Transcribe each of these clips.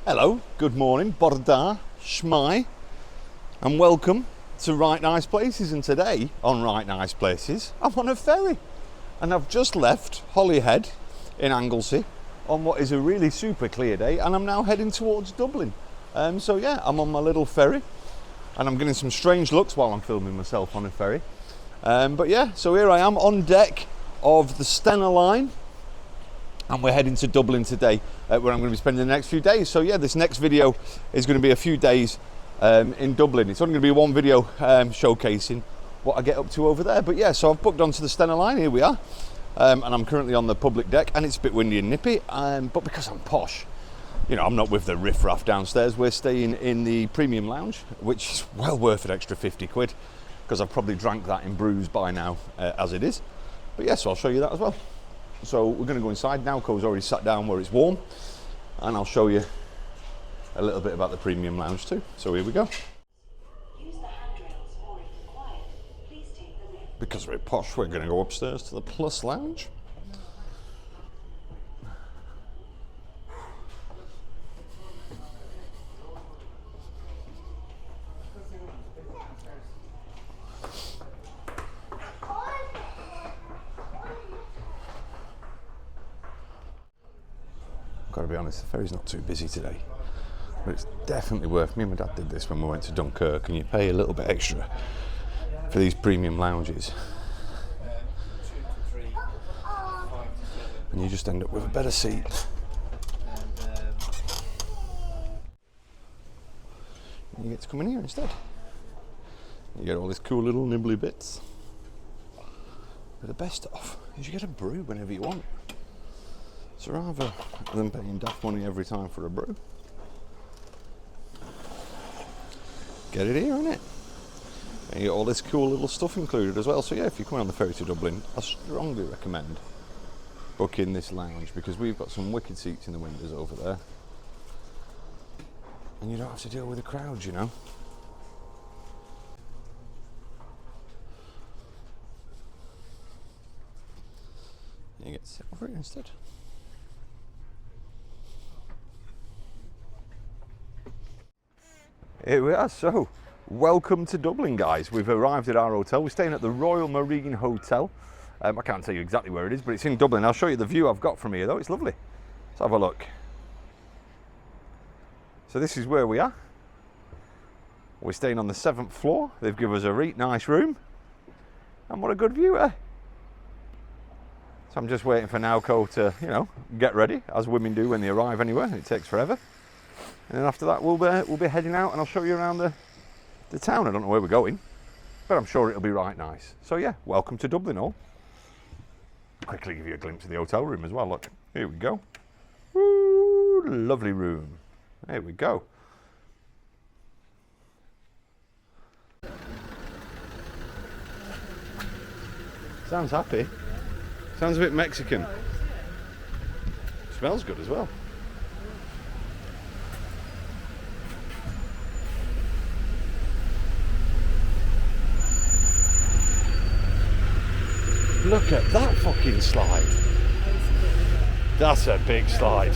Hello, good morning, Borda, Shmai, and welcome to Right Nice Places. And today on Right Nice Places, I'm on a ferry, and I've just left Holyhead in Anglesey on what is a really super clear day, and I'm now heading towards Dublin. So yeah, I'm on my little ferry, and I'm getting some strange looks while I'm filming myself on a ferry. But yeah, so here I am on deck of the Stena Line, and we're heading to Dublin today, where I'm going to be spending the next few days. So yeah, this next video is going to be a few days in Dublin. It's only going to be one video showcasing what I get up to over there. But yeah, so I've booked onto the Stena Line, here we are. And I'm currently on the public deck, and it's a bit windy and nippy, but because I'm posh, you know, I'm not with the riffraff downstairs. We're staying in the premium lounge, which is well worth an extra 50 quid, because I've probably drank that in brews by now, as it is. But yeah, so I'll show you that as well. So we're going to go inside now. Co's already sat down where it's warm, and I'll show you a little bit about the premium lounge too. So here we go. Use the handrails, or if required, please take the lift. Because we're posh, we're going to go upstairs to the plus lounge. Got to be honest, the ferry's not too busy today, but it's definitely worth. Me and my dad did this when we went to Dunkirk, and you pay a little bit extra for these premium lounges, and you just end up with a better seat. You get to come in here instead. You get all these cool little nibbly bits. But the best off is you get a brew whenever you want. So rather than paying daft money every time for a brew, get it here, innit? And you get all this cool little stuff included as well. So yeah, if you're coming on the ferry to Dublin, I strongly recommend booking this lounge, because we've got some wicked seats in the windows over there, and you don't have to deal with the crowds, you know. You get to sit over here instead. Here we are. So welcome to Dublin, guys. We've arrived at our hotel. We're staying at the Royal Marine Hotel. I can't tell you exactly where it is, but it's in Dublin. I'll show you the view I've got from here though. It's lovely. Let's have a look. So this is where we are. We're staying on the 7th floor. They've given us a really nice room, and what a good view, eh? So I'm just waiting for Naoko to, you know, get ready, as women do when they arrive anywhere, and it takes forever. And then after that, we'll be heading out, and I'll show you around the town. I don't know where we're going, but I'm sure it'll be right nice. So yeah, welcome to Dublin all. Quickly give you a glimpse of the hotel room as well. Look, here we go. Woo, lovely room. There we go. Sounds happy. Sounds a bit Mexican. Smells good as well. Look at that fucking slide. That's a big slide.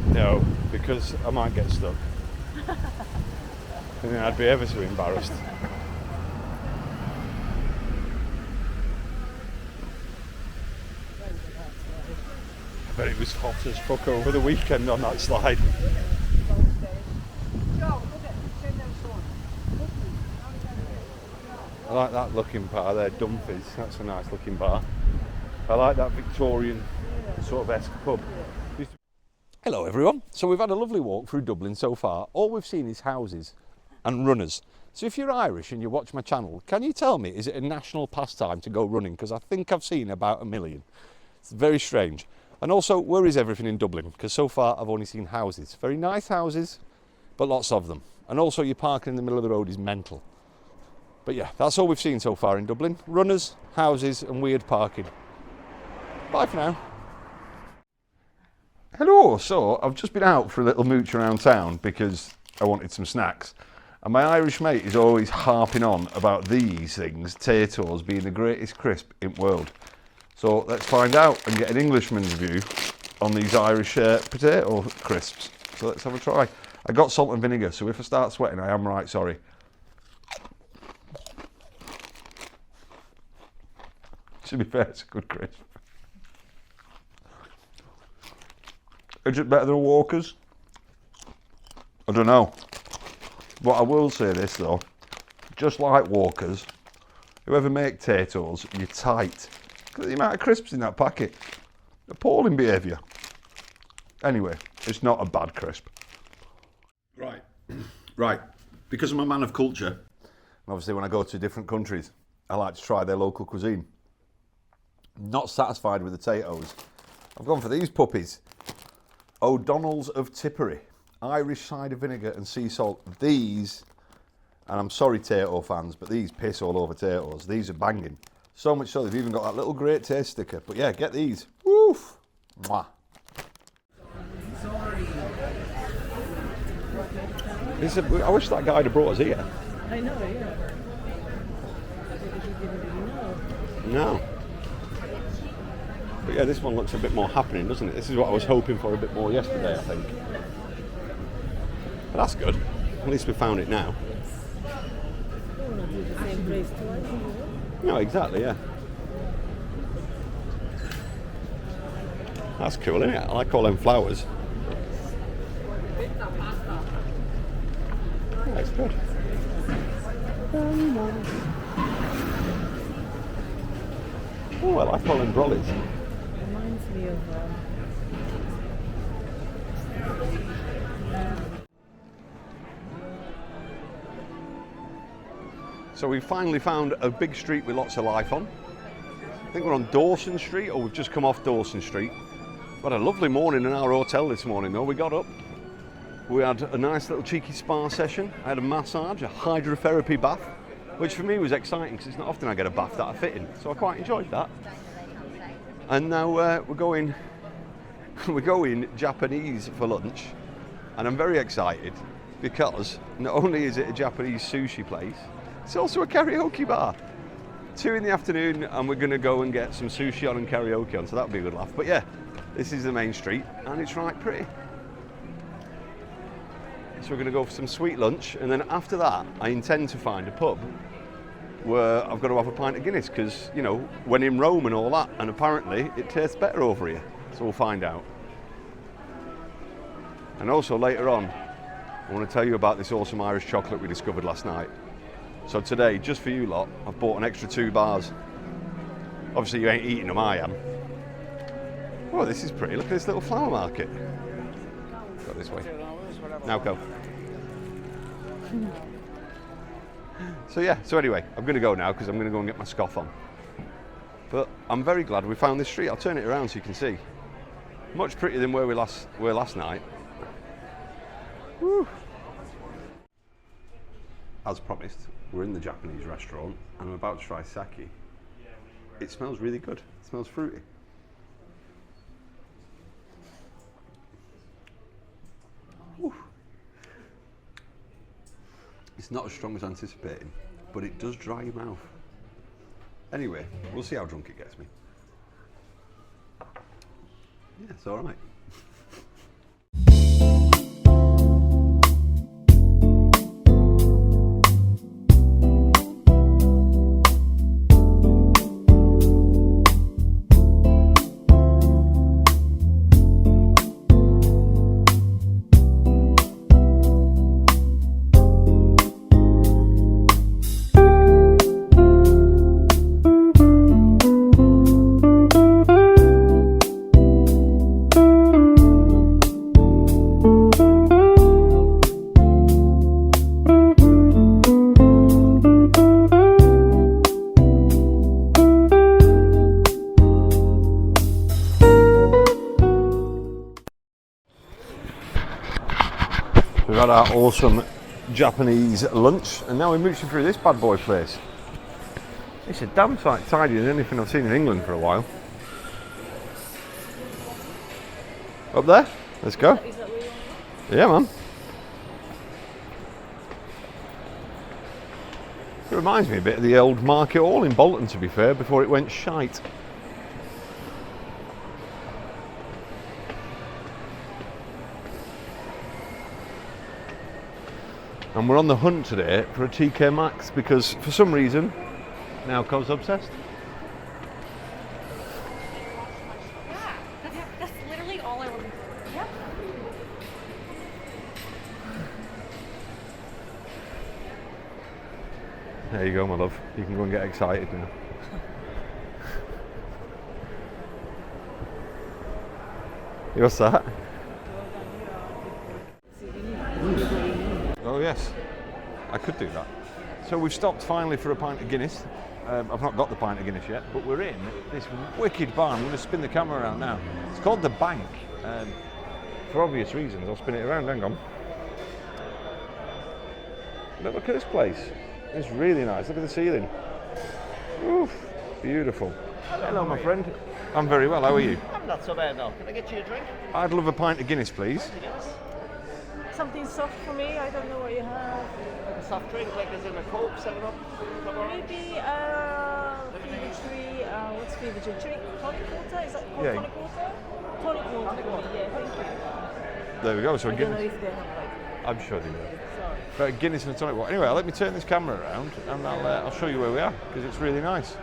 No, because I might get stuck. And then I'd be ever so embarrassed. I bet it was hot as fuck over the weekend on that slide. I like that looking bar there, Dumfries. That's a nice looking bar. I like that Victorian sort of esque pub. Hello everyone. So we've had a lovely walk through Dublin so far. All we've seen is houses and runners. So if you're Irish and you watch my channel, can you tell me, is it a national pastime to go running? Because I think I've seen about 1 million. It's very strange. And also, where is everything in Dublin? Because so far I've only seen houses. Very nice houses, but lots of them. And also your parking in the middle of the road is mental. But yeah, that's all we've seen so far in Dublin. Runners, houses and weird parking. Bye for now. Hello, so I've just been out for a little mooch around town because I wanted some snacks. And my Irish mate is always harping on about these things, Tato's, being the greatest crisp in the world. So let's find out and get an Englishman's view on these Irish potato crisps. So let's have a try. I got salt and vinegar, so if I start sweating, I am right sorry. To be fair, it's a good crisp. Is it better than Walker's? I don't know. But I will say this though, just like Walker's, whoever make potatoes, you're tight. Look at the amount of crisps in that packet. Appalling behaviour. Anyway, it's not a bad crisp. Right. Because I'm a man of culture, and obviously when I go to different countries, I like to try their local cuisine. Not satisfied with the potatoes, I've gone for these puppies. O'Donnell's of Tipperary. Irish cider vinegar and sea salt. These, and I'm sorry Tato fans, but these piss all over potatoes. These are banging. So much so they've even got that little great taste sticker. But yeah, get these. Woof! Mwah. I wish that guy had brought us here. I know, yeah. No. But yeah, this one looks a bit more happening, doesn't it? This is what I was hoping for a bit more yesterday, I think. But that's good. At least we found it now. Don't want to do the same place twice, No, exactly, yeah. That's cool, isn't it? I like all them flowers. That's good. Oh, I like all them brollies. Reminds me of So we finally found a big street with lots of life on. I think we're on Dawson Street, or we've just come off Dawson Street. We had a lovely morning in our hotel this morning though. We got up, we had a nice little cheeky spa session. I had a massage, a hydrotherapy bath, which for me was exciting because it's not often I get a bath that I fit in. So I quite enjoyed that. And now we're going Japanese for lunch. And I'm very excited because not only is it a Japanese sushi place, it's also a karaoke bar. 2 in the afternoon and we're going to go and get some sushi on and karaoke on, so that'll be a good laugh. But yeah, this is the main street and it's right pretty. So we're going to go for some sweet lunch, and then after that I intend to find a pub where I've got to have a pint of Guinness because, you know, when in Rome and all that, and apparently it tastes better over here. So we'll find out. And also later on, I want to tell you about this awesome Irish chocolate we discovered last night. So today, just for you lot, I've bought an extra 2 bars. Obviously you ain't eating them, I am. Oh, this is pretty. Look at this little flower market. Go this way. Now go. So yeah, so anyway, I'm going to go now because I'm going to go and get my scoff on. But I'm very glad we found this street. I'll turn it around so you can see. Much prettier than where we were last night. Woo. As promised, we're in the Japanese restaurant and I'm about to try sake. It smells really good. It smells fruity. Woo. It's not as strong as anticipating, but it does dry your mouth. Anyway, we'll see how drunk it gets me. Yeah, it's all right. We've had our awesome Japanese lunch and now we're mooching through this bad boy place. It's a damn sight tidier than anything I've seen in England for a while. Up there? Let's go. Is that where you want? Yeah, man. It reminds me a bit of the old Market Hall in Bolton, to be fair, before it went shite. And we're on the hunt today for a TK Maxx because for some reason, now Cos obsessed. Yeah, that's literally all I want. Yep. There you go, my love. You can go and get excited now. What's that? Oh yes, I could do that. So we've stopped finally for a pint of Guinness. I've not got the pint of Guinness yet, but we're in this wicked bar. I'm going to spin the camera around now. It's called The Bank. For obvious reasons, I'll spin it around. Hang on. Look at this place. It's really nice. Look at the ceiling. Oof, beautiful. Hello, my friend. I'm very well. How are you? I'm not so bad now. Can I get you a drink? I'd love a pint of Guinness, please. Something soft for me. I don't know what you have. Like a soft drink, like as in a Coke, 7-Up? Maybe Fever Tree. What's Fever Tree? Tonic water? Is that called Yeah. tonic water? Tonic water. Yeah, thank you. There we go. So I don't know Guinness. if they have like. I'm sure they will. Sorry. But Guinness and tonic water. Anyway, let me turn this camera around and I'll show you where we are because it's really nice.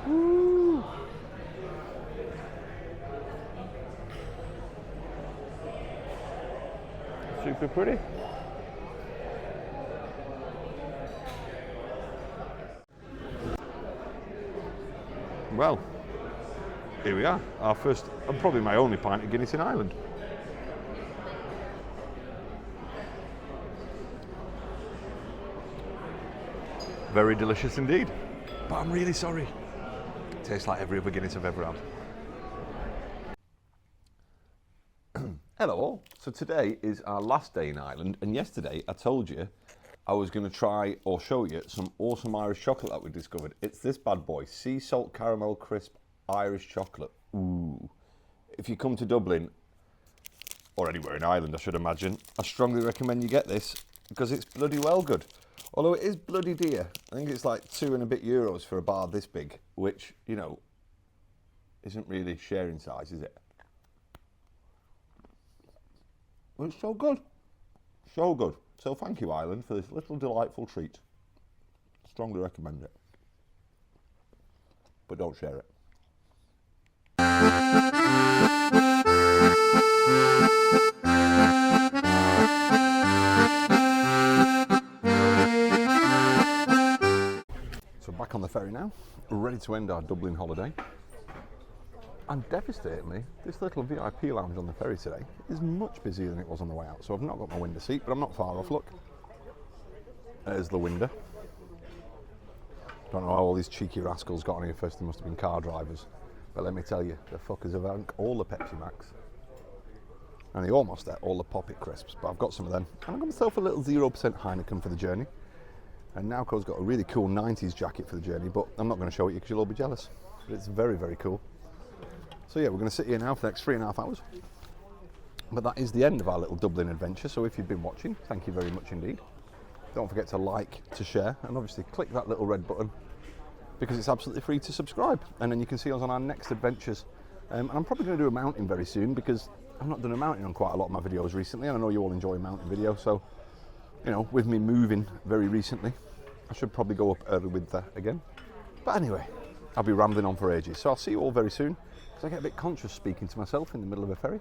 Woo. Super pretty. Well, here we are, our first and probably my only pint of Guinness in Ireland. Very delicious indeed, but I'm really sorry. It tastes like every other Guinness I've ever had. Hello all. So today is our last day in Ireland, and yesterday I told you I was going to try or show you some awesome Irish chocolate that we discovered. It's this bad boy, sea salt caramel crisp Irish chocolate. Ooh. If you come to Dublin, or anywhere in Ireland I should imagine, I strongly recommend you get this because it's bloody well good. Although it is bloody dear. I think it's like €2 and a bit for a bar this big, which, you know, isn't really sharing size, is it? But it's so good. So good. So thank you, Ireland, for this little delightful treat. Strongly recommend it. But don't share it. So back on the ferry now, we're ready to end our Dublin holiday. And devastatingly, this little VIP lounge on the ferry today is much busier than it was on the way out. So I've not got my window seat, but I'm not far off, look. There's the window. Don't know how all these cheeky rascals got on here first, they must have been car drivers. But let me tell you, the fuckers have had all the Pepsi Max. And they almost ate all the Poppet crisps, but I've got some of them. And I got myself a little 0% Heineken for the journey. And now Co's got a really cool 90s jacket for the journey, but I'm not going to show it you because you'll all be jealous. But it's very, very cool. So yeah, we're going to sit here now for the next 3.5 hours. But that is the end of our little Dublin adventure. So if you've been watching, thank you very much indeed. Don't forget to like, to share, and obviously click that little red button because it's absolutely free to subscribe. And then you can see us on our next adventures. And I'm probably going to do a mountain very soon because I've not done a mountain on quite a lot of my videos recently. And I know you all enjoy mountain videos. So, you know, with me moving very recently, I should probably go up early with that again. But anyway, I'll be rambling on for ages. So I'll see you all very soon. I get a bit conscious speaking to myself in the middle of a ferry.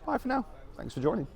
Bye for now. Thanks for joining.